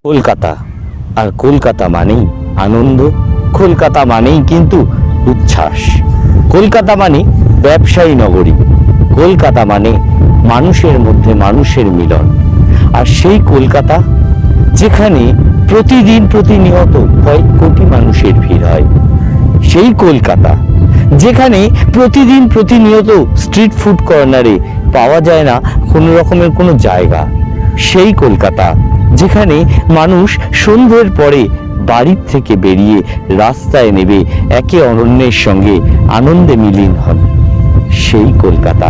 কলকাতা, আর কলকাতা মানেই আনন্দ, কলকাতা মানেই কিন্তু উচ্ছ্বাস, কলকাতা মানে ব্যবসায়ী নগরী, কলকাতা মানে মানুষের মধ্যে মানুষের মিলন। আর সেই কলকাতা যেখানে প্রতিদিন প্রতিনিয়ত কয়েক কোটি মানুষের ভিড় হয়, সেই কলকাতা যেখানে প্রতিদিন প্রতিনিয়ত স্ট্রিট ফুড কর্নারে পাওয়া যায় না কোনো রকমের কোনো জায়গা, সেই কলকাতা যেখানে মানুষ সন্ধ্যের পরে বাড়ির থেকে বেরিয়ে রাস্তায় নেবে একে অন্যের সঙ্গে আনন্দে মিলিন হন, সেই কলকাতা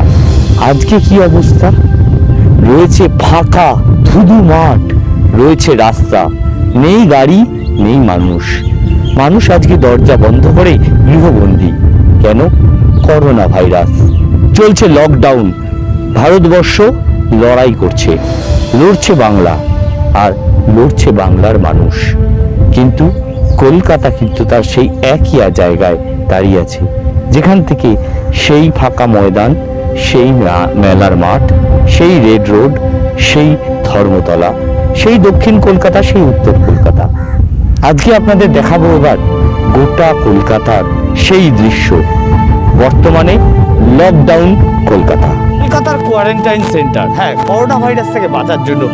আজকে কি অবস্থা? রয়েছে ফাঁকা ধুধু মাঠ, রয়েছে রাস্তা, নেই গাড়ি, নেই মানুষ। মানুষ আজকে দরজা বন্ধ করে গৃহবন্দী। কেন? করোনা ভাইরাস চলছে, লকডাউন। ভারতবর্ষ লড়াই করছে, লড়ছে বাংলা, আর লড়ছে বাংলার মানুষ। কিন্তু কলকাতা কিন্তু তার সেই একই জায়গায় দাঁড়িয়ে আছে, যেখান থেকে সেই ফাঁকা ময়দান, সেই মেলার মাঠ, সেই রেড রোড, সেই ধর্মতলা, সেই দক্ষিণ কলকাতা, সেই উত্তর কলকাতা। আজকে আপনাদের দেখাবো এবার গোটা কলকাতার সেই দৃশ্য, বর্তমানে লকডাউন কলকাতা। কলকাতার কোয়ারেন্টাইন সেন্টার, হ্যাঁ, করোনা ভাইরাস থেকে বাঁচার জন্য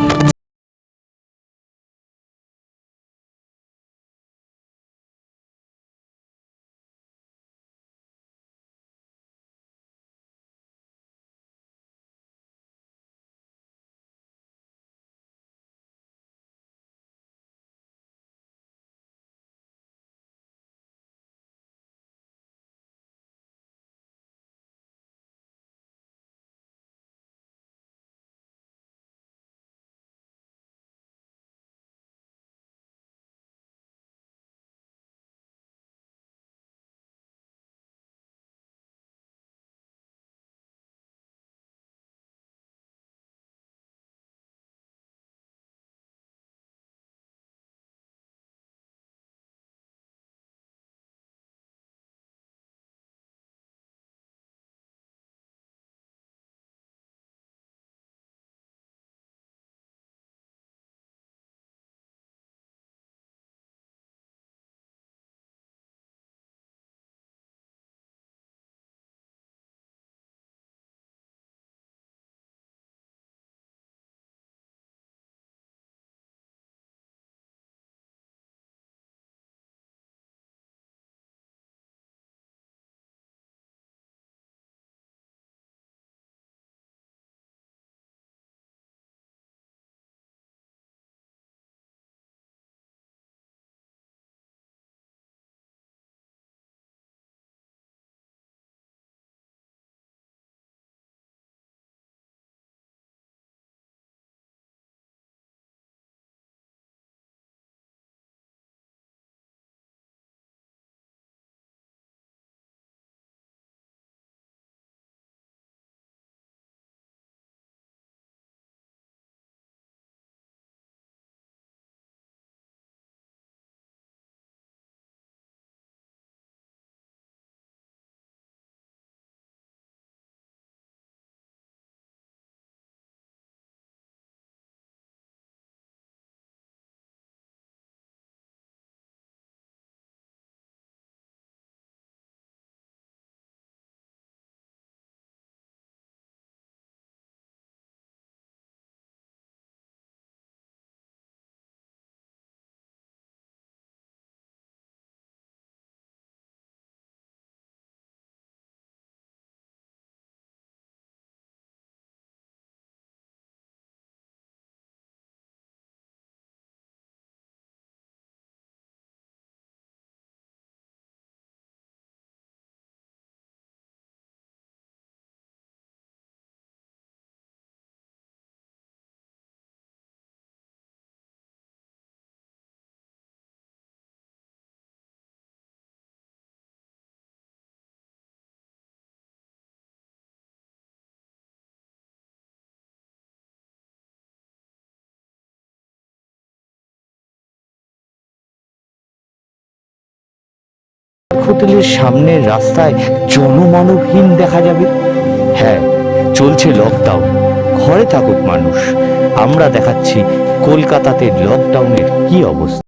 হোটেলের সামনের রাস্তায় জনমানবহীন দেখা যাবে। হ্যাঁ, চলছে লকডাউন, ঘরে থাকুক মানুষ। আমরা দেখাচ্ছি কলকাতাতে লকডাউনের কি অবস্থা।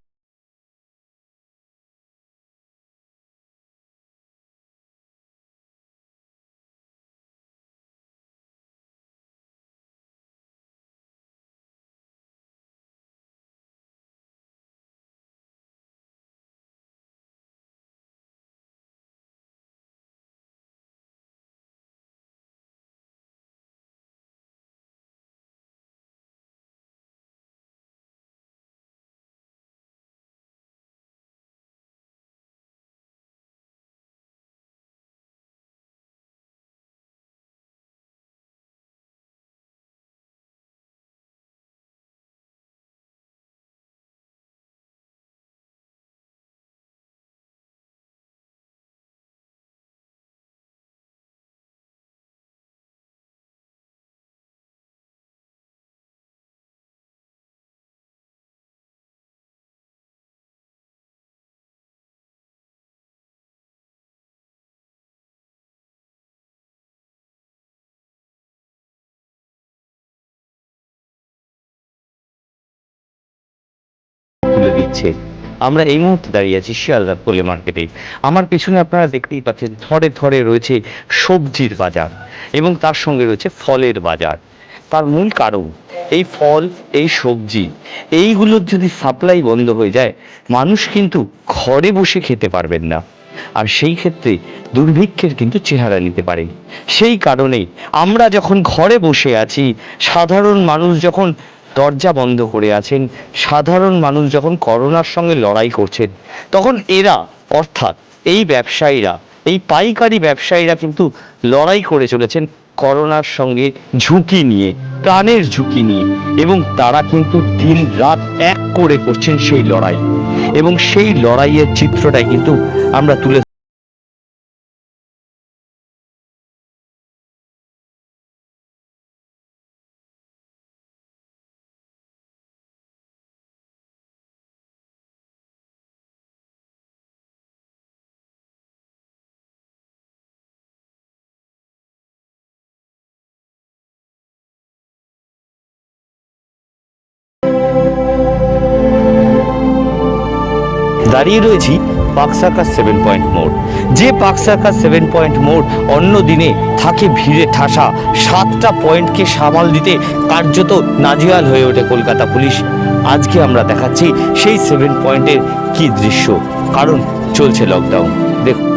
তুলে দিচ্ছে। আমরা এই মুহূর্তে দাঁড়িয়ে আছি শিয়ালদা পল্লী মার্কেটে। আমার পেছনে আপনারা দেখতেই পাচ্ছেন ধরে ধরে রয়েছে সবজির বাজার এবং তার সঙ্গে রয়েছে ফলের বাজার। তার মূল কারণ এই ফল, এই সবজি, এইগুলোর যদি সাপ্লাই বন্ধ হয়ে যায়, মানুষ কিন্তু ঘরে বসে খেতে পারবেন না, আর সেই ক্ষেত্রে দুর্ভিক্ষের কিন্তু চেহারা নিতে পারে। সেই কারণেই আমরা যখন ঘরে বসে আছি, সাধারণ মানুষ যখন দরজা বন্ধ করে আছেন, সাধারণ মানুষ যখন করোনার সঙ্গে লড়াই করছেন, তখন এরা অর্থাৎ এই ব্যবসায়ীরা, এই পাইকারি ব্যবসায়ীরা কিন্তু লড়াই করে চলেছেন করোনার সঙ্গে, ঝুঁকি নিয়ে, প্রাণের ঝুঁকি নিয়ে, এবং তারা কিন্তু দিন রাত এক করে করছেন সেই লড়াই, এবং সেই লড়াইয়ের চিত্রটাই কিন্তু আমরা তুলে দাঁড়িয়ে রয়েছি পার্ক সার্কাস 7 পয়েন্ট মোড়। যে পার্ক সার্কাস 7 পয়েন্ট মোড় অন্য দিনে থাকে ভিড়ে ঠাসা, 7টা পয়েন্টকে সামাল দিতে কার্যত নাজেহাল হয়ে ওঠে কলকাতা পুলিশ। আজকে আমরা দেখাচ্ছি সেই 7 পয়েন্টের কি দৃশ্য, কারণ চলছে লকডাউন। দেখুন,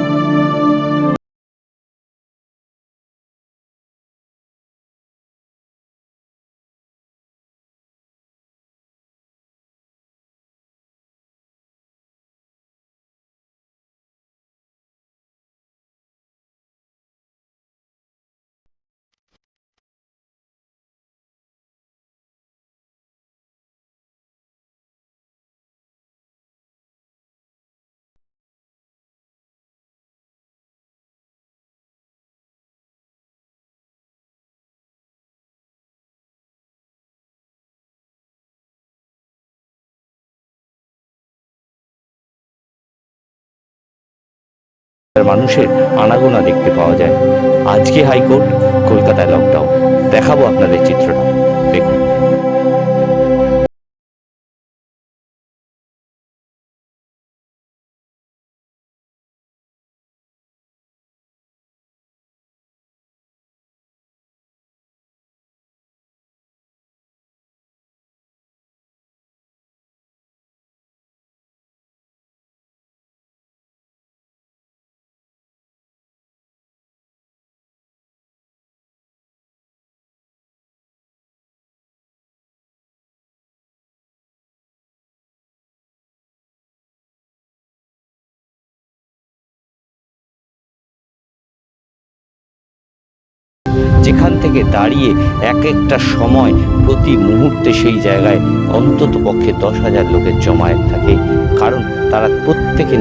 মানুষের আনাগোনা দেখতে পাওয়া যায়। আজকে হাইকোর্ট, কলকাতায় লকডাউন। দেখাবো আপনাদের চিত্রটা, দেখুন। যেখান থেকে দাঁড়িয়ে এক একটা সময় প্রতি মুহূর্তে সেই জায়গায় অন্তত পক্ষে 10,000 লোকের জমায়েত থাকে, কারণ তারা প্রত্যেকে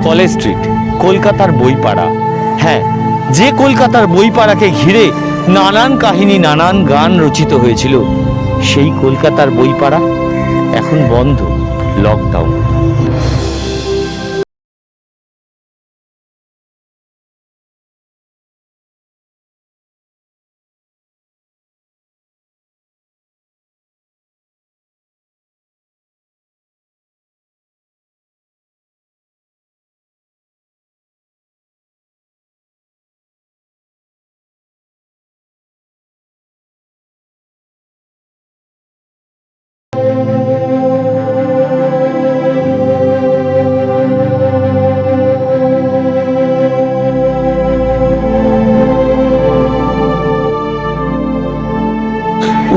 কলেজ স্ট্রিট, কলকাতার বইপাড়া। হ্যাঁ, যে কলকাতার বইপাড়াকে ঘিরে নানান কাহিনী, নানান গান রচিত হয়েছিল, সেই কলকাতার বইপাড়া এখন বন্ধ, লকডাউন।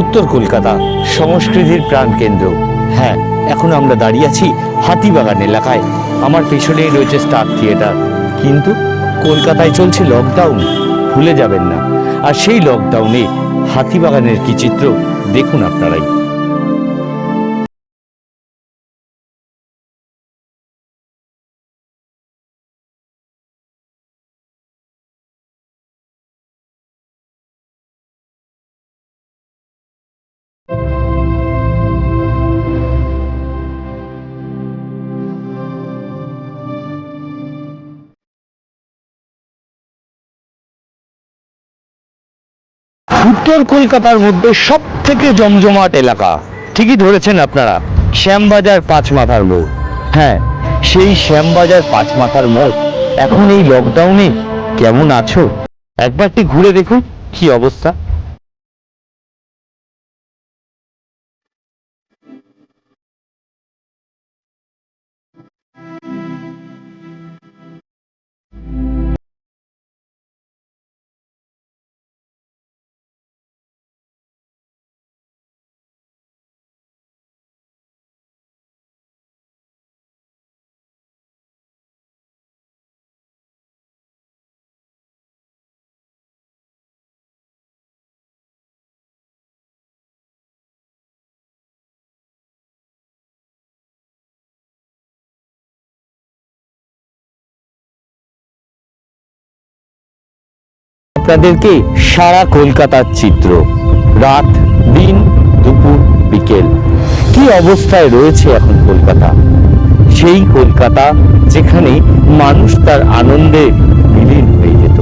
উত্তর কলকাতা সংস্কৃতির প্রাণকেন্দ্র। হ্যাঁ, এখন আমরা দাঁড়িয়ে আছি হাতিবাগান এলাকায়। আমার পেছনেই রয়েছে স্টার থিয়েটার। কিন্তু কলকাতায় চলছে লকডাউন, ভুলে যাবেন না। আর সেই লকডাউনে হাতিবাগানের কি চিত্র দেখুন আপনারাই। উত্তর কলকাতার মধ্যে সব থেকে জমজমাট এলাকা, ঠিকই ধরেছেন আপনারা, শ্যামবাজার পাঁচমাথার মোড়। হ্যাঁ, সেই শ্যামবাজার পাঁচমাথার মোড় এখন এই লকডাউনে কেমন আছো একবারটি ঘুরে দেখুন কি অবস্থা। আপনাদেরকে সারা কলকাতার চিত্র, রাত, দিন, দুপুর, বিকেল, কি অবস্থায় রয়েছে এখন কলকাতা। সেই কলকাতা যেখানে মানুষ তার আনন্দে বিলীন হয়ে যেত,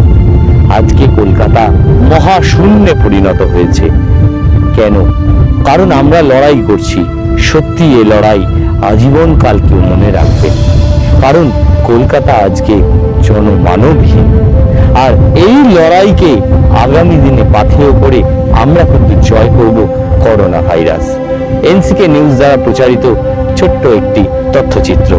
আজকে কলকাতা মহাশূন্যে পরিণত হয়েছে। কেন? কারণ আমরা লড়াই করছি। সত্যি এ লড়াই আজীবন কাল কেউ মনে রাখবে। কারণ কলকাতা আজকে জনমানবহীন। আর এই লড়াইকে আগামী দিনে পাথেয় করে আমরা কিন্তু জয় করব করোনা ভাইরাস। এনসিকে নিউজ দ্বারা প্রচারিত ছোট্ট একটি তথ্যচিত্র।